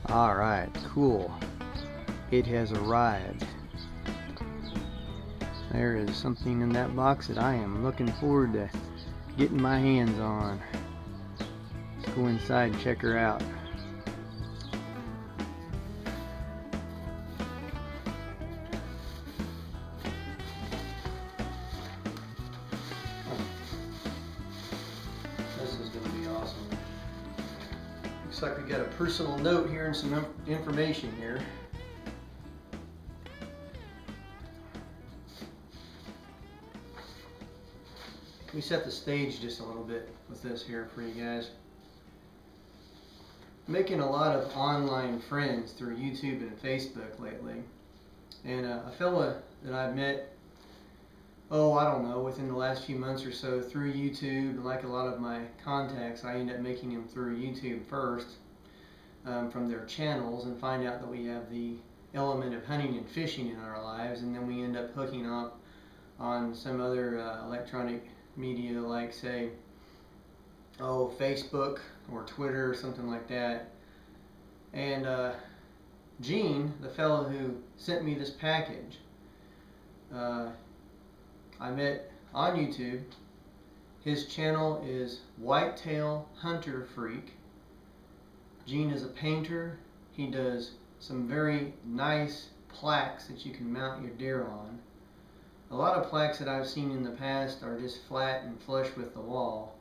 Alright, cool. It has arrived. There is something in that box that I am looking forward to getting my hands on. Let's go inside and check her out. This is going to be awesome. Looks like we got a personal note here and some information here. We set the stage just a little bit with this here for you guys. I'm making a lot of online friends through YouTube and Facebook lately, and a fella that I've met, I don't know, within the last few months or so through YouTube, like a lot of my contacts, I end up making them through YouTube first, from their channels, and find out that we have the element of hunting and fishing in our lives, and then we end up hooking up on some other electronic media, like say Facebook or Twitter or something like that. And Gene, the fellow who sent me this package, I met on YouTube. His channel is Whitetail Hunter Freak. Gene is a painter. He does some very nice plaques that you can mount your deer on. A lot of plaques that I've seen in the past are just flat and flush with the wall.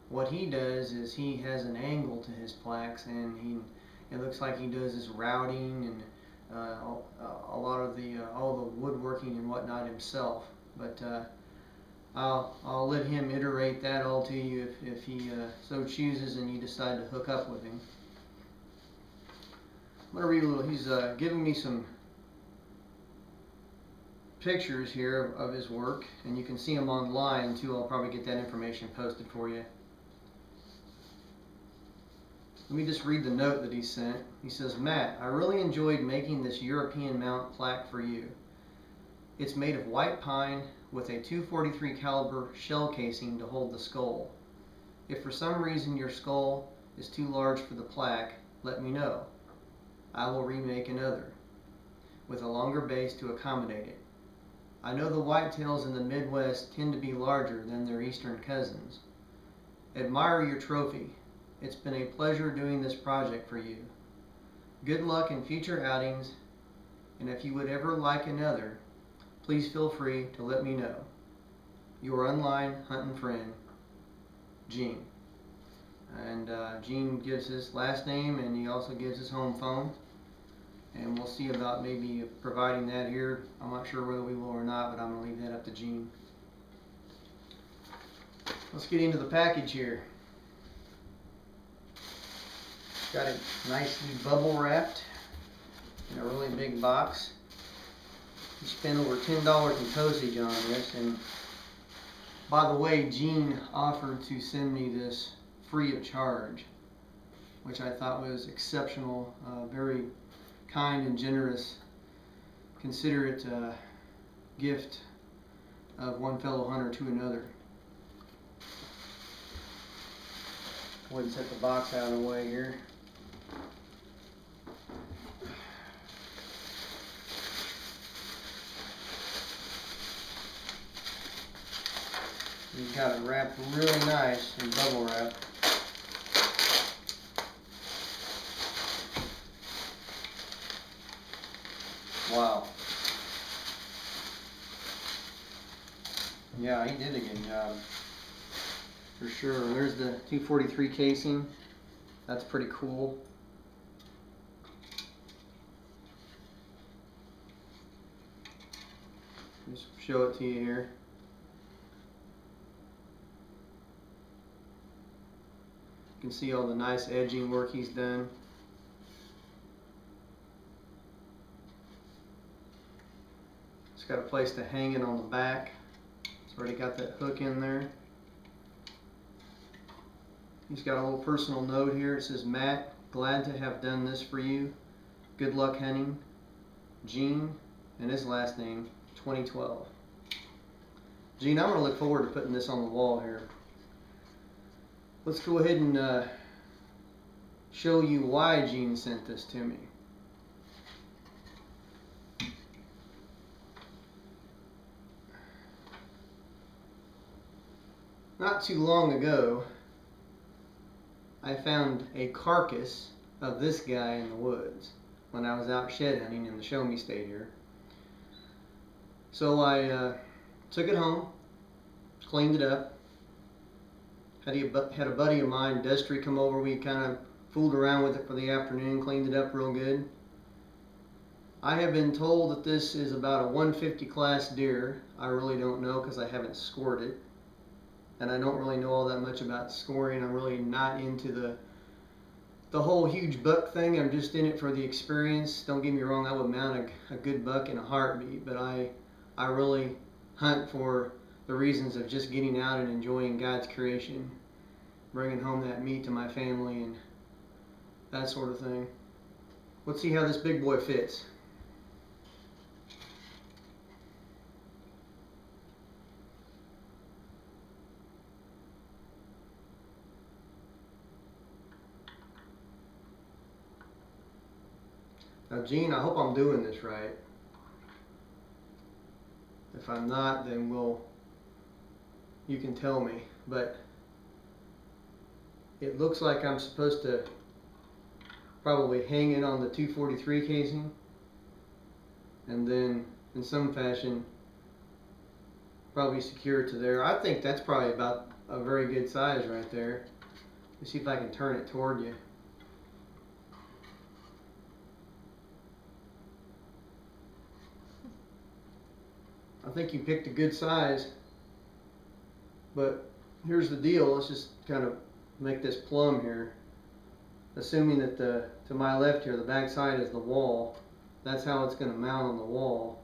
What he does is he has an angle to his plaques, and it looks like he does his routing and a lot of the all the woodworking and whatnot himself. But I'll let him iterate that all to you if he so chooses and you decide to hook up with him. I'm gonna read a little. He's giving me some pictures here of his work, and you can see them online too. I'll probably get that information posted for you. Let me just read the note that he sent. He says, "Matt, I really enjoyed making this European mount plaque for you. It's made of white pine with a .243 caliber shell casing to hold the skull. If for some reason your skull is too large for the plaque, let me know. I will remake another with a longer base to accommodate it. I know the whitetails in the Midwest tend to be larger than their eastern cousins. Admire your trophy. It's been a pleasure doing this project for you. Good luck in future outings, and if you would ever like another, please feel free to let me know. Your online hunting friend, Gene." And Gene gives his last name, and he also gives his home phone. And we'll see about maybe providing that here. I'm not sure whether we will or not, but I'm going to leave that up to Gene. Let's get into the package here. Got it nicely bubble wrapped in a really big box. You spent over $10 in postage on this, and by the way, Gene offered to send me this free of charge, which I thought was exceptional, very kind and generous, considerate gift of one fellow hunter to another. Go ahead and set the box out of the way here. You've got it wrapped really nice in bubble wrap. Wow. Yeah, he did a good job. For sure. There's the .243 casing. That's pretty cool. Just show it to you here. You can see all the nice edging work he's done. It's got a place to hang it on the back. It's already got that hook in there. He's got a little personal note here. It says, "Matt, glad to have done this for you. Good luck hunting. Gene," and his last name, 2012. Gene, I'm going to look forward to putting this on the wall here. Let's go ahead and show you why Gene sent this to me. Not too long ago, I found a carcass of this guy in the woods when I was out shed hunting in the Show Me State here. So I took it home, cleaned it up, had a buddy of mine, Destry, come over. We kind of fooled around with it for the afternoon, cleaned it up real good. I have been told that this is about a 150 class deer. I really don't know because I haven't scored it. And I don't really know all that much about scoring. I'm really not into the whole huge buck thing. I'm just in it for the experience. Don't get me wrong, I would mount a good buck in a heartbeat, but I really hunt for the reasons of just getting out and enjoying God's creation, bringing home that meat to my family and that sort of thing. Let's see how this big boy fits. Now, Gene, I hope I'm doing this right. If I'm not, then you can tell me. But it looks like I'm supposed to probably hang it on the 243 casing, and then in some fashion probably secure it to there. I think that's probably about a very good size right there. Let's see if I can turn it toward you. I think you picked a good size, but here's the deal. Let's just kind of make this plumb here. Assuming that to my left here, the back side is the wall. That's how it's going to mount on the wall.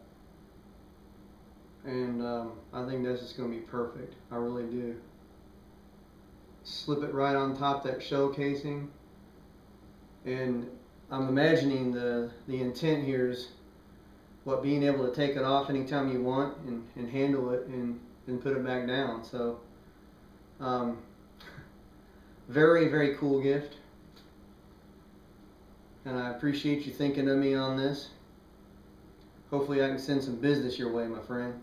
And I think this is going to be perfect. I really do. Slip it right on top that shell casing. And I'm imagining the intent here is being able to take it off anytime you want and handle it and put it back down. So very, very cool gift, and I appreciate you thinking of me on this. Hopefully I can send some business your way, my friend.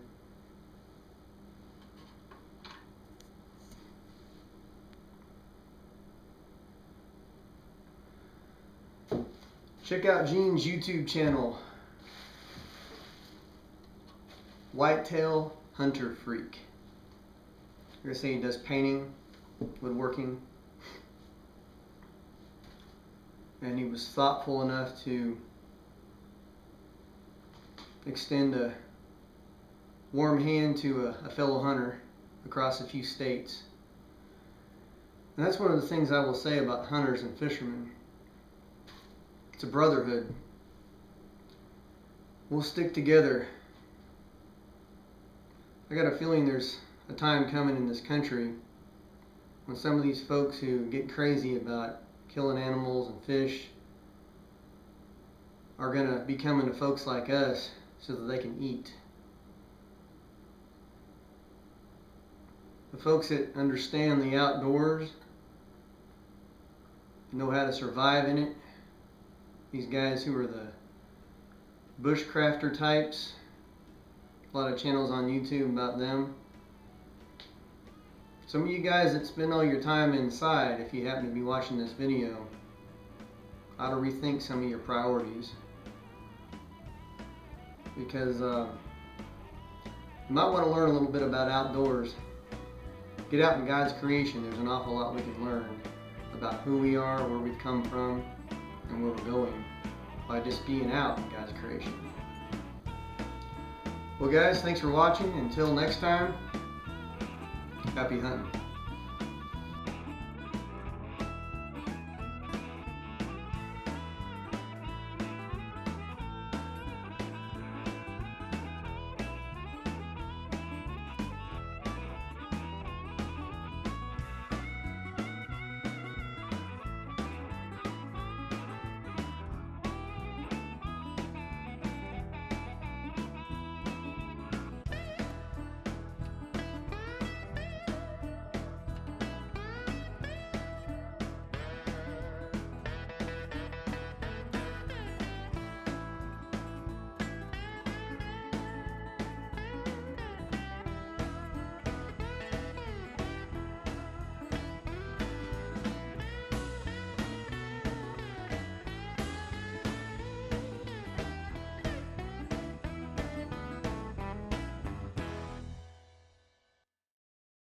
Check out Gene's YouTube channel, Whitetail Hunter Freak. I'm going to say he does painting, woodworking, and he was thoughtful enough to extend a warm hand to a fellow hunter across a few states. And that's one of the things I will say about hunters and fishermen. It's a brotherhood. We'll stick together. I got a feeling there's a time coming in this country when some of these folks who get crazy about killing animals and fish are going to be coming to folks like us so that they can eat. The folks that understand the outdoors, know how to survive in it, these guys who are the bushcrafter types, a lot of channels on YouTube about them. Some of you guys that spend all your time inside, if you happen to be watching this video, ought to rethink some of your priorities. Because you might want to learn a little bit about outdoors. Get out in God's creation. There's an awful lot we can learn about who we are, where we've come from, and where we're going by just being out in God's creation. Well guys, thanks for watching. Until next time, happy hunting.